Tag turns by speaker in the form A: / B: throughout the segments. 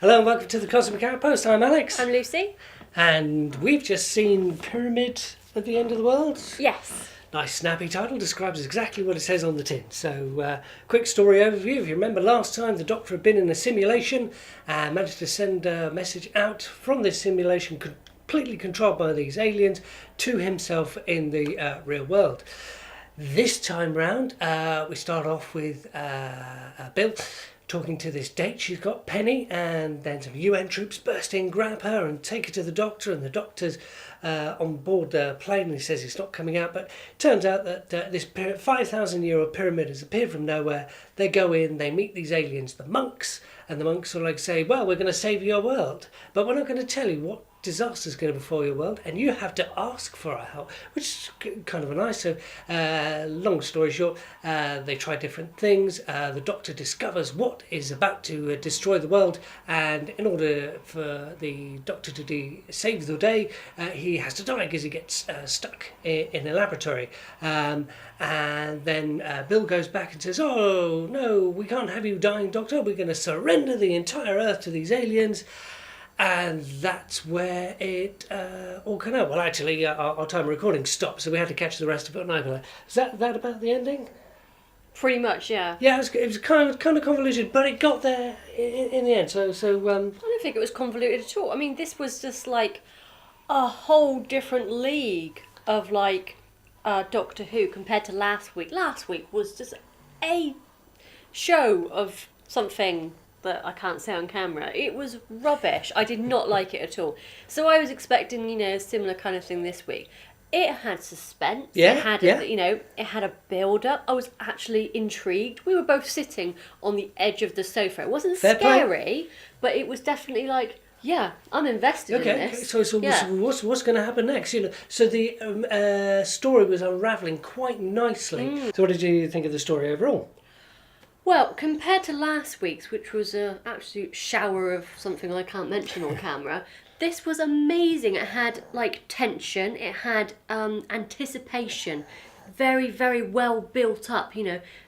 A: Hello and welcome to the Cosmic Outpost. I'm Alex.
B: I'm Lucy.
A: And we've just seen Pyramid at the End of the World.
B: Yes.
A: Nice snappy title, describes exactly what it says on the tin. So, quick story overview. If you remember last time, the Doctor had been in a simulation and managed to send a message out from this simulation completely controlled by these aliens to himself in the real world. This time round, we start off with Bill talking to this date she's got, Penny, and then some UN troops burst in, grab her and take her to the Doctor, and the Doctor's on board the plane and he says it's not coming out, but it turns out that this 5,000-year-old pyramid has appeared from nowhere. They go in, they meet these aliens, the monks, and the monks are like say, well, we're going to save your world, but we're not going to tell you what disaster is going to befall your world, and you have to ask for our help, which is kind of nice. So, long story short, they try different things. The Doctor discovers what is about to destroy the world, and in order for the Doctor to save the day, he has to die because he gets stuck in a laboratory. And then Bill goes back and says, "Oh no, we can't have you dying, Doctor. We're going to surrender the entire Earth to these aliens." And that's where it all came out. Well, actually, our time of recording stopped, so we had to catch the rest of it on iPad. Is that about the ending?
B: Pretty much, yeah.
A: Yeah, it was kind of convoluted, but it got there in the end. So
B: I don't think it was convoluted at all. I mean, this was just like a whole different league of like Doctor Who compared to last week. Last week was just a show of something that I can't say on camera. It was rubbish. I did not like it at all. So I was expecting, a similar kind of thing this week. It had suspense.
A: Yeah,
B: it had, it had a build-up. I was actually intrigued. We were both sitting on the edge of the sofa. It wasn't scary, but it was definitely like, yeah, I'm invested in this.
A: Okay, so yeah. What's going to happen next? So the story was unravelling quite nicely. So what did you think of the story overall?
B: Well, compared to last week's, which was an absolute shower of something I can't mention on camera, this was amazing. It had, tension. It had anticipation. Very, very well built up,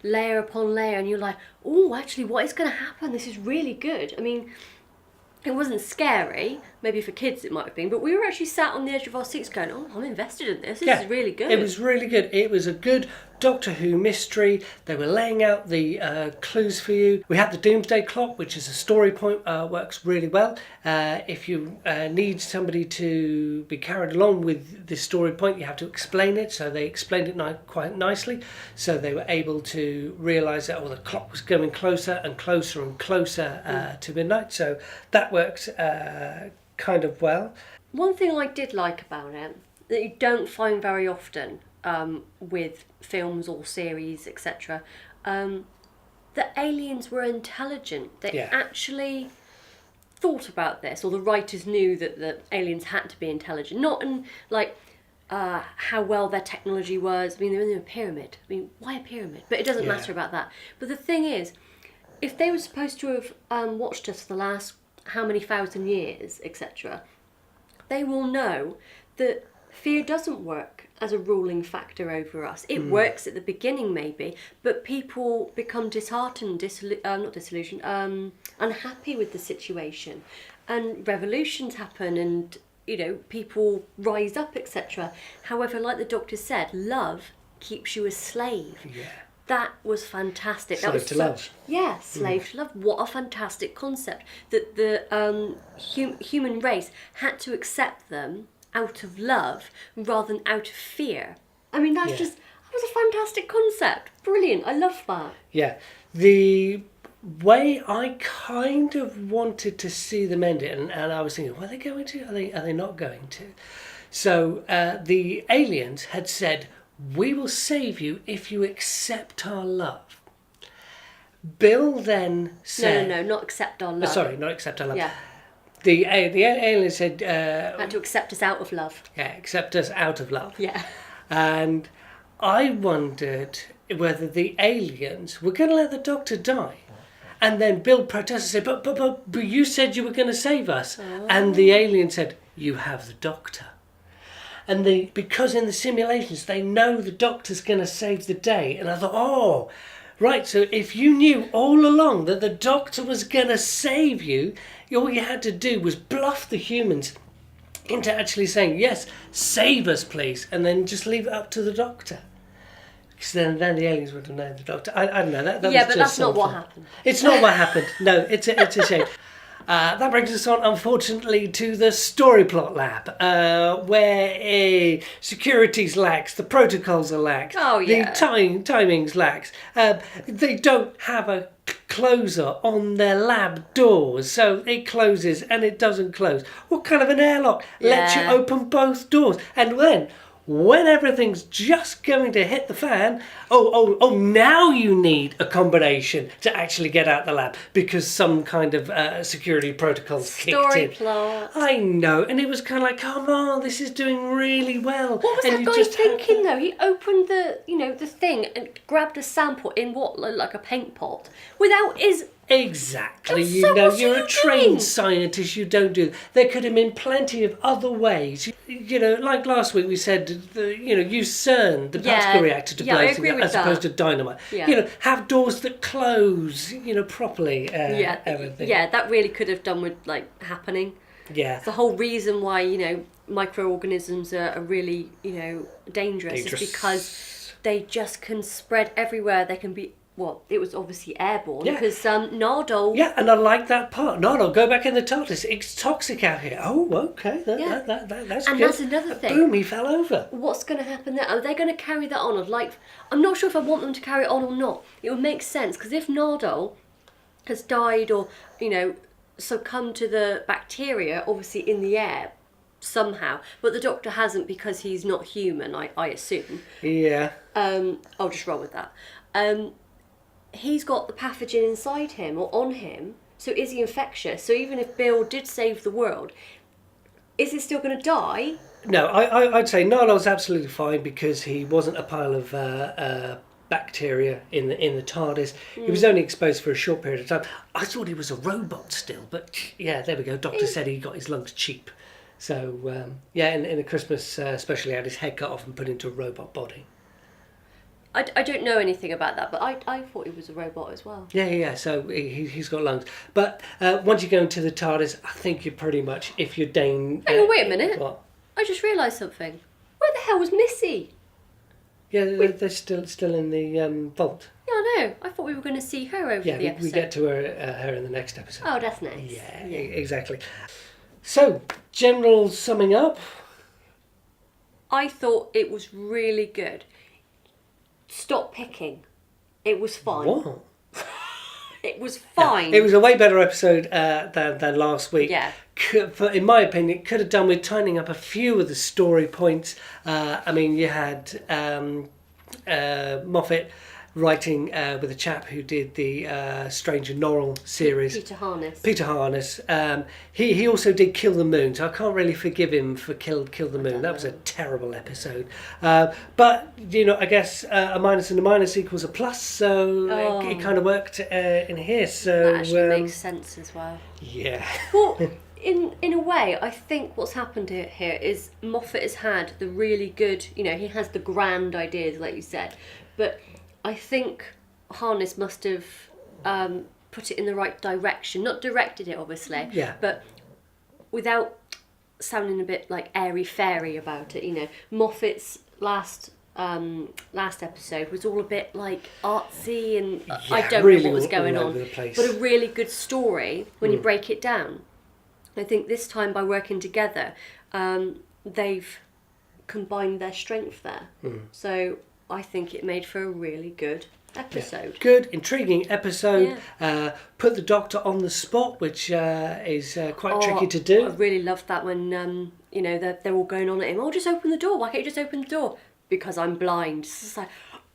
B: layer upon layer. And you're like, oh, actually, what is going to happen? This is really good. I mean, it wasn't scary. Maybe for kids it might have been. But we were actually sat on the edge of our seats going, oh, I'm invested in this. This is really good.
A: It was really good. It was a good Doctor Who mystery. They were laying out the clues for you. We had the Doomsday Clock, which is a story point, works really well. If you need somebody to be carried along with this story point, you have to explain it. So they explained it quite nicely. So they were able to realise that the clock was going closer and closer and closer to midnight. So that works kind of well.
B: One thing I did like about it that you don't find very often with films or series, etc. The aliens were intelligent. They actually thought about this, or the writers knew that the aliens had to be intelligent. Not in how well their technology was. I mean, they're in a pyramid. I mean, why a pyramid? But it doesn't matter about that. But the thing is, if they were supposed to have watched us for the last how many thousand years, etc., they will know that fear doesn't work as a ruling factor over us. It works at the beginning maybe, but people become disheartened, unhappy with the situation, and revolutions happen, and people rise up, etc. However, like the Doctor said, love keeps you a slave.
A: Yeah.
B: That was fantastic.
A: Slave to love.
B: Yeah, slave to love. What a fantastic concept. That the human race had to accept them out of love rather than out of fear. I mean, that was a fantastic concept. Brilliant. I love that.
A: Yeah. The way I kind of wanted to see them end it, and I was thinking, are they going to? Are they not going to? So the aliens had said, we will save you if you accept our love. Bill then said...
B: No, not accept our love.
A: Sorry, not accept our love.
B: Yeah.
A: The alien said...
B: had to accept us out of love.
A: Yeah, accept us out of love.
B: Yeah.
A: And I wondered whether the aliens were going to let the Doctor die. And then Bill protested and said, but you said you were going to save us. Oh. And the alien said, you have the Doctor. And because in the simulations they know the Doctor's going to save the day, and I thought, Right, so if you knew all along that the Doctor was going to save you, all you had to do was bluff the humans into actually saying, yes, save us, please, and then just leave it up to the Doctor. Because then the aliens would have known the Doctor. I don't know. That
B: Yeah,
A: was
B: but
A: just
B: that's not
A: something.
B: what happened.
A: It's not what happened. No, it's a shame. That brings us on, unfortunately, to the story plot lab, where security's lax, the protocols are lax,
B: Oh, yeah.
A: the timings lax. They don't have a closer on their lab doors, so it closes and it doesn't close. What kind of an airlock lets you
B: Yeah.
A: open both doors? And then, when everything's just going to hit the fan, now you need a combination to actually get out the lab because some kind of security protocols kicked
B: Story
A: in.
B: plot.
A: I know, and it was kind of like, come on, this is doing really well.
B: What was
A: and
B: that
A: you
B: guy
A: just had
B: thinking though? He opened the thing and grabbed a sample in what looked like a paint pot without his.
A: Exactly,
B: And so what's
A: you're
B: he
A: a trained
B: doing?
A: scientist, you don't do. There could have been plenty of other ways. Like last week we said, use CERN, the particle reactor to
B: Yeah, I
A: blaze
B: agree
A: it
B: with
A: as opposed to
B: that.
A: dynamite.
B: Yeah.
A: Have doors that close, properly. Everything.
B: Yeah, that really could have done with happening.
A: Yeah.
B: The whole reason why microorganisms are really dangerous is because they just can spread everywhere. They can be. Well, it was obviously airborne because Nardole.
A: Yeah, and I like that part. No, go back in the TARDIS. It's toxic out here. Oh, okay. That's
B: And
A: good.
B: that's another thing.
A: Boom, he fell over.
B: What's going to happen there? Are they going to carry that on? I'm not sure if I want them to carry it on or not. It would make sense because if Nardole has died or succumbed to the bacteria, obviously in the air somehow, but the Doctor hasn't because he's not human. I assume.
A: Yeah.
B: I'll just roll with that. He's got the pathogen inside him or on him, so is he infectious? So even if Bill did save the world, is he still going to die?
A: No, I'd say Narlo's absolutely fine because he wasn't a pile of bacteria in the TARDIS. He was only exposed for a short period of time. I thought he was a robot still, but yeah, there we go. Doctor said he got his lungs cheap. So in the Christmas special, he had his head cut off and put into a robot body.
B: I don't know anything about that, but I thought he was a robot as well.
A: Yeah. So he's got lungs. But once you go into the TARDIS, I think you're pretty much, if you're Dane...
B: Hang on, wait a minute.
A: What?
B: I just realised something. Where the hell was Missy?
A: Yeah, they're still in the vault.
B: Yeah, I know. I thought we were going to see her over the episode.
A: We get to her in the next episode.
B: Oh, that's nice.
A: Yeah, exactly. So, general summing up.
B: I thought it was really good. Stop picking. It was fine.
A: What?
B: It was fine.
A: It was a way better episode than last week.
B: Yeah.
A: In my opinion, it could have done with tightening up a few of the story points. You had Moffat writing with a chap who did the Strange and Norrell series.
B: Peter Harness.
A: He also did Kill the Moon, so I can't really forgive him for Kill the Moon. That was a terrible episode. But I guess a minus and a minus equals a plus, so it kind of worked in here. So
B: That actually makes sense as well.
A: Yeah.
B: Well, in a way, I think what's happened here is Moffat has had the really good, he has the grand ideas, like you said, but I think Harness must have put it in the right direction. Not directed it, obviously, but without sounding a bit like airy-fairy about it. Moffat's last episode was all a bit like artsy and I don't
A: really
B: know what was going
A: all
B: on.
A: over the place.
B: But a really good story when you break it down. I think this time by working together, they've combined their strength there. So I think it made for a really good episode.
A: Good, intriguing episode. Put the Doctor on the spot, which is quite tricky to do.
B: I really loved that when they're all going on at him. Oh, just open the door. Why can't you just open the door? Because I'm blind. It's just like,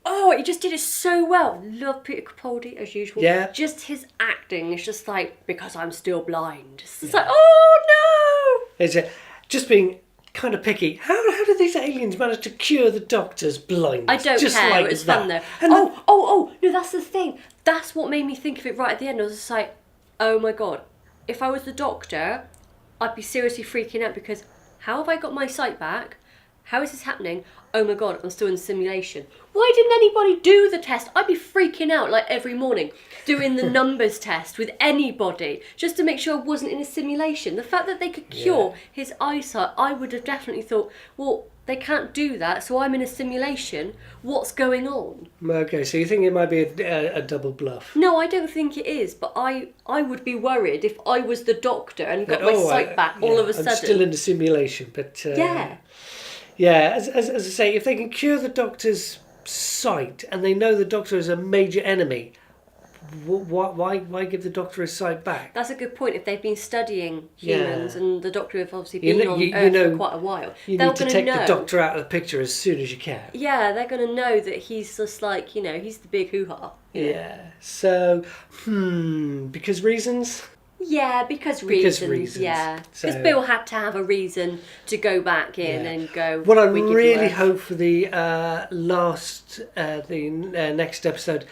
B: he just did it so well. Love Peter Capaldi as usual.
A: Yeah.
B: Just his acting is just like, because I'm still blind. It's like, oh no.
A: Is it just being kind of picky? How did these aliens manage to cure the Doctor's blindness?
B: I don't
A: just
B: care.
A: Like
B: It was
A: that.
B: fun though.
A: And
B: No, that's the thing. That's what made me think of it right at the end. I was just like, oh my god, if I was the Doctor, I'd be seriously freaking out because how have I got my sight back? How is this happening? Oh my god, I'm still in simulation. Why didn't anybody do the test? I'd be freaking out like every morning, doing the numbers test with anybody, just to make sure I wasn't in a simulation. The fact that they could cure his eyesight, I would have definitely thought, well, they can't do that, so I'm in a simulation. What's going on?
A: Okay, so you think it might be a double bluff?
B: No, I don't think it is, but I would be worried if I was the doctor and got my sight back all of a sudden.
A: I'm still in the simulation, but... Yeah, as I say, if they can cure the doctor's sight and they know the doctor is a major enemy, why give the doctor his sight back?
B: That's a good point. If they've been studying humans and the doctor have obviously been on Earth for quite a while,
A: you need to take the doctor out of the picture as soon as you can.
B: Yeah, they're going to know that he's just like, he's the big hoo-ha.
A: Yeah, so, because reasons?
B: Yeah, because reasons. Yeah, because Bill had to have a reason to go back in and go.
A: What I really hope for the next episode,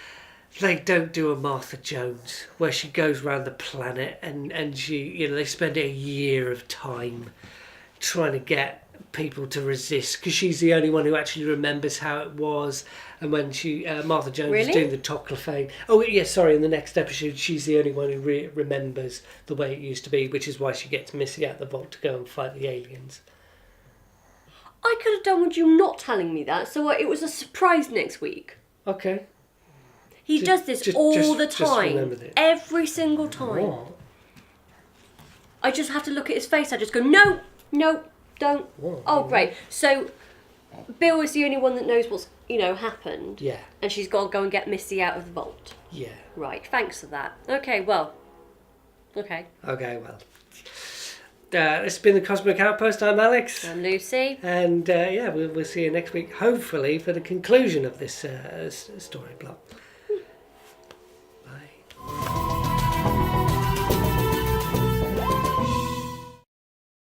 A: they don't do a Martha Jones where she goes around the planet and she, they spend a year of time trying to get people to resist, because she's the only one who actually remembers how it was. And when Martha Jones was doing the Toclafane, in the next episode she's the only one who remembers the way it used to be, which is why she gets Missy out the vault to go and fight the aliens.
B: I could have done with you not telling me that, so it was a surprise next week.
A: Okay.
B: He does this all the time, every single time.
A: What?
B: I just have to look at his face. I just go, no, don't.
A: What?
B: Oh, great. So Bill is the only one that knows what's happened.
A: Yeah.
B: And she's got to go and get Missy out of the vault.
A: Yeah.
B: Right. Thanks for that. Okay. Well. Okay.
A: Okay. Well. This has been the Cosmic Outpost. I'm Alex.
B: I'm Lucy.
A: And we'll see you next week, hopefully, for the conclusion of this story block.